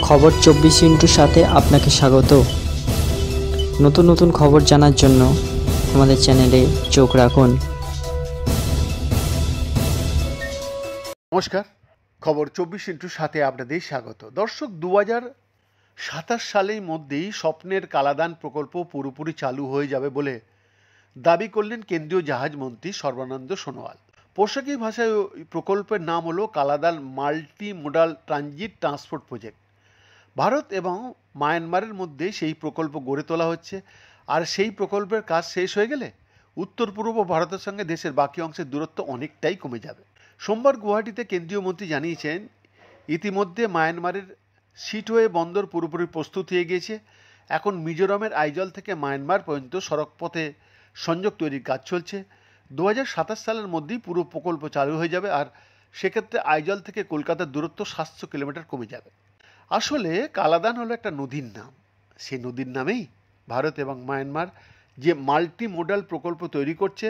খবর 24 সাথে আপনাকে স্বাগত। নতুন নতুন খবর জানার জন্য আমাদের চ্যানেলে চোখ রাখুন। নমস্কার, খবর 24 আপনাদের স্বাগত। দর্শক, 2027 সালের মধ্যেই স্বপ্নের কালাদান প্রকল্প পুরোপুরি চালু হয়ে যাবে বলে দাবি করলেন কেন্দ্রীয় জাহাজ মন্ত্রী সর্বানন্দ সোনোয়াল। পোশাকি ভাষায় ওই প্রকল্পের নাম হলো Kaladan multi modal transit transport project. Bharat এবং মায়ানমারের মধ্যে সেই প্রকল্প গড়ে তোলা হচ্ছে। আর সেই প্রকল্পের কাজ শেষ হয়ে গেলে উত্তর পূর্ব ভারতের সঙ্গে দেশের বাকি অংশের দূরত্ব অনেকটাই কমে যাবে। সোমবার গুয়াহাটিতে কেন্দ্রীয় মন্ত্রী জানিয়েছেন, ইতিমধ্যে মায়ানমারের সিটওয়ে বন্দর পুরোপুরি প্রস্তুত হয়ে গিয়েছে। এখন মিজোরামের আইজল থেকে মায়ানমার পর্যন্ত সড়কপথে সংযোগ তৈরির কাজ চলছে। 2027 সালের মধ্যেই পুরো প্রকল্প চালু হয়ে যাবে। আর সেক্ষেত্রে আইজল থেকে কলকাতার দূরত্ব 700 কিলোমিটার কমে যাবে। আসলে কালাদান হলো একটা নদীর নাম। সেই নদীর নামেই ভারত এবং মায়ানমার যে মাল্টি মোডাল প্রকল্প তৈরি করছে,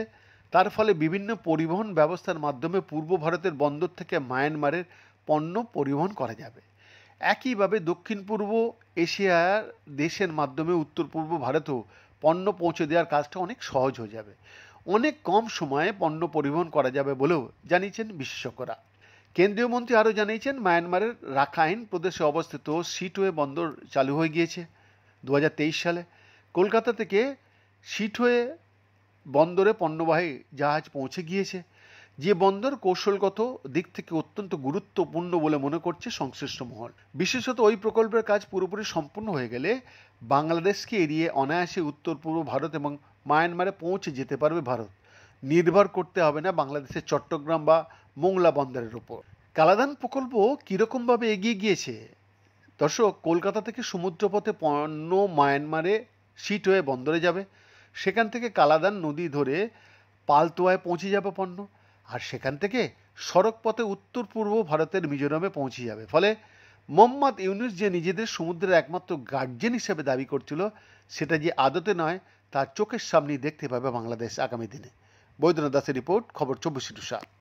তার ফলে বিভিন্ন পরিবহন ব্যবস্থার মাধ্যমে পূর্ব ভারতের বন্দর থেকে মায়ানমারের পণ্য পরিবহন করা যাবে। একইভাবে দক্ষিণ পূর্ব এশিয়ার দেশের মাধ্যমে উত্তর পূর্ব ভারতেও পণ্য পৌঁছে দেওয়ার কাজটা অনেক সহজ হয়ে যাবে। অনেক কম সময়ে পণ্য পরিবহন করা যাবে বলেও জানিয়েছেন বিশেষজ্ঞরা। কেন্দ্রীয় মন্ত্রী আরও জানিয়েছেন, মায়ানমারের রাখাইন প্রদেশে অবস্থিত সিটওয়ে বন্দর চালু হয়ে গিয়েছে 2023 সালে। কলকাতা থেকে সিটওয়ে বন্দরে পণ্যবাহী জাহাজ পৌঁছে গিয়েছে, যে বন্দর কৌশলগত দিক থেকে অত্যন্ত গুরুত্বপূর্ণ বলে মনে করছে সংশ্লিষ্ট মহল। বিশেষত ওই প্রকল্পের কাজ পুরোপুরি সম্পূর্ণ হয়ে গেলে বাংলাদেশকে এড়িয়ে অনায়াসে উত্তর পূর্ব ভারত এবং মায়ানমারে পৌঁছে যেতে পারবে ভারত। নির্ভর করতে হবে না বাংলাদেশের চট্টগ্রাম বা মোংলা বন্দরের উপর। কালাদান প্রকল্প কীরকমভাবে এগিয়ে গিয়েছে দর্শক, কলকাতা থেকে সমুদ্রপথে পণ্য মায়ানমারে সিটওয়ে বন্দরে যাবে। সেখান থেকে কালাদান নদী ধরে পালতোয়ায় পৌঁছে যাবে পণ্য। আর সেখান থেকে সড়কপথে উত্তর পূর্ব ভারতের মিজোরামে পৌঁছে যাবে। ফলে মোহাম্মদ ইউনুস যে নিজেদের সমুদ্রের একমাত্র গার্জিয়ান হিসেবে দাবি করছিল, সেটা যে আদতে নয় তার চোখের সামনেই দেখতে পাবে বাংলাদেশ আগামী দিনে। বৈদ্যনাথ দাসের রিপোর্ট, খবর 24/7।